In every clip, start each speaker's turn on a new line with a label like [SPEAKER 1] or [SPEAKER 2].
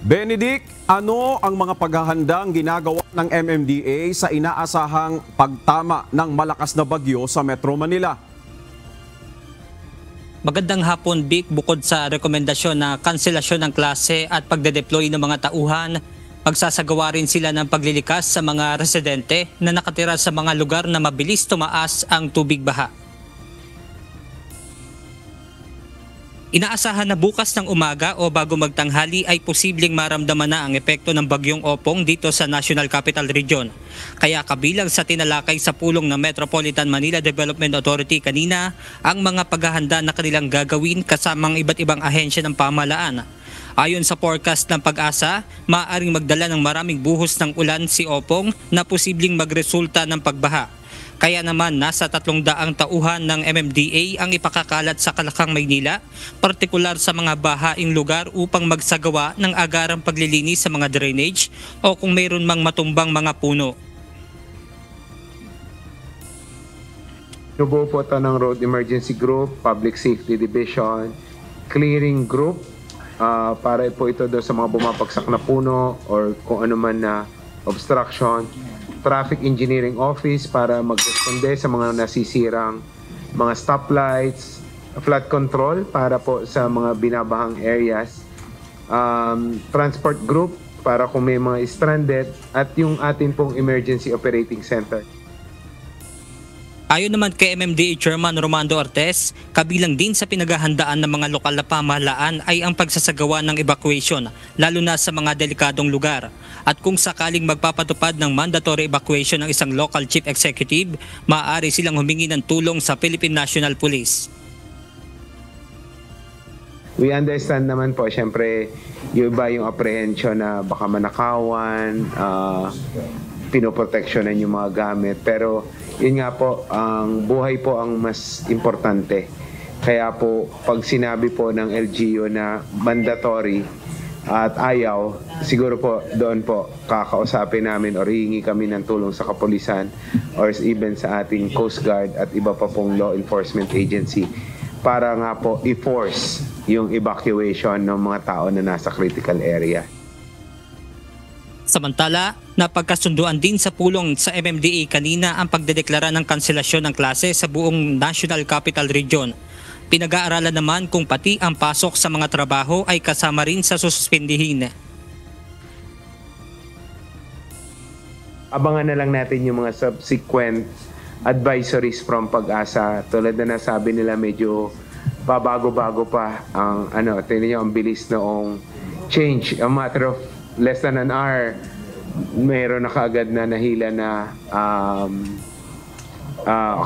[SPEAKER 1] Benedict, ano ang mga paghahandang ginagawa ng MMDA sa inaasahang pagtama ng malakas na bagyo sa Metro Manila?
[SPEAKER 2] Magandang hapon, Vic. Bukod sa rekomendasyon na kanselasyon ng klase at pagde-deploy ng mga tauhan, magsasagawa rin sila ng paglilikas sa mga residente na nakatira sa mga lugar na mabilis tumaas ang tubig baha. Inaasahan na bukas ng umaga o bago magtanghali ay posibleng maramdaman na ang epekto ng bagyong Opong dito sa National Capital Region. Kaya kabilang sa tinalakay sa pulong ng Metropolitan Manila Development Authority kanina ang mga paghahanda na kanilang gagawin kasamang iba't ibang ahensya ng pamahalaan. Ayon sa forecast ng Pag-asa, maaaring magdala ng maraming buhos ng ulan si Opong na posibleng magresulta ng pagbaha. Kaya naman nasa 300 tauhan ng MMDA ang ipakakalat sa Kalakang, Maynila, partikular sa mga bahaing lugar upang magsagawa ng agarang paglilinis sa mga drainage o kung mayroon mang matumbang mga puno.
[SPEAKER 3] Nubuo po ito ng Road Emergency Group, Public Safety Division, Clearing Group, para po ito doon sa mga bumapagsak na puno or kung ano man na obstruction. Traffic Engineering Office para mag-responde sa mga nasisirang mga stoplights, flood control para po sa mga binabahang areas, Transport Group para kung may mga stranded, at yung atin pong Emergency Operating Center.
[SPEAKER 2] Ayon naman kay MMDA Chairman Romando Artes, kabilang din sa pinaghahandaan ng mga lokal na pamahalaan ay ang pagsasagawa ng evacuation, lalo na sa mga delikadong lugar. At kung sakaling magpapatupad ng mandatory evacuation ng isang local chief executive, maaari silang humingi ng tulong sa Philippine National Police.
[SPEAKER 3] We understand naman po, syempre, yung iba yung apprehension na baka manakawan, pinoproteksyonan yung mga gamit. Pero yun nga po, ang buhay po ang mas importante. Kaya po, pag sinabi po ng LGU na mandatory at ayaw, siguro po doon po kakausapin namin or hihingi kami ng tulong sa kapulisan or even sa ating Coast Guard at iba pa pong law enforcement agency para nga po i-force yung evacuation ng mga tao na nasa critical area.
[SPEAKER 2] Samantala, napagkasunduan din sa pulong sa MMDA kanina ang pagdedeklara ng kanselasyon ng klase sa buong National Capital Region. Pinag-aaralan naman kung pati ang pasok sa mga trabaho ay kasama rin sa suspindihin.
[SPEAKER 3] Abangan na lang natin yung mga subsequent advisories from Pag-asa. Tulad na nasabi nila, medyo babago-bago pa ang tingnan niyo ang bilis noong change. A matter of less than an hour, mayroon na kaagad na nahila na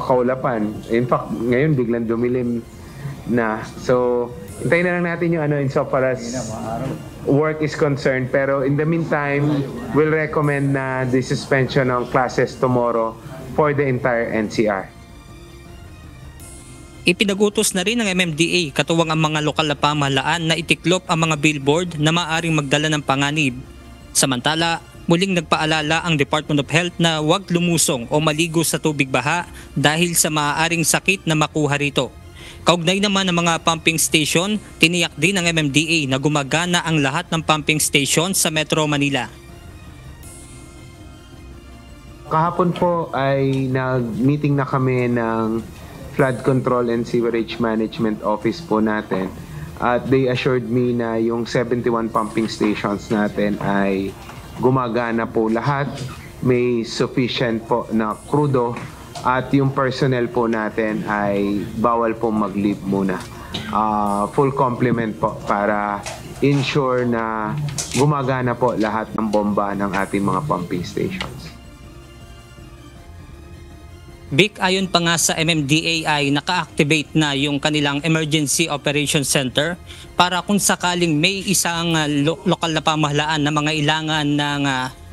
[SPEAKER 3] kaulapan. In fact, ngayon biglang dumilim na. So, hintayin na lang natin yung insofar as work is concerned. Pero in the meantime, we'll recommend na the suspension ng classes tomorrow for the entire NCR.
[SPEAKER 2] Ipinagutos na rin ng MMDA katuwang ang mga lokal na pamahalaan na itiklop ang mga billboard na maaaring magdala ng panganib. Samantala, muling nagpaalala ang Department of Health na huwag lumusong o maligo sa tubig baha dahil sa maaaring sakit na makuha rito. Kaugnay naman ng mga pumping station, tiniyak din ng MMDA na gumagana ang lahat ng pumping station sa Metro Manila.
[SPEAKER 3] Kahapon po ay nag-meeting na kami ng Flood Control and Sewerage Management Office po natin. At they assured me na yung 71 pumping stations natin ay gumagana po lahat. May sufficient po na krudo at yung personnel po natin ay bawal po mag-leave muna. Full complement po para ensure na gumagana po lahat ng bomba ng ating mga pumping stations.
[SPEAKER 2] Vic, ayon pa nga sa MMDA ay naka-activate na yung kanilang Emergency Operations Center para kung sakaling may isang lokal na pamahalaan na mga ilangan ng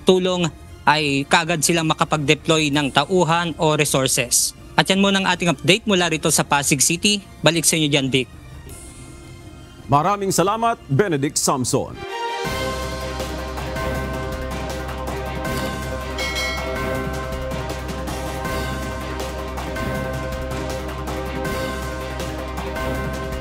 [SPEAKER 2] tulong ay kaagad silang makapag-deploy ng tauhan o resources. At yan muna ang ating update mula rito sa Pasig City. Balik sa inyo dyan, Vic.
[SPEAKER 1] Maraming salamat, Benedict Samson.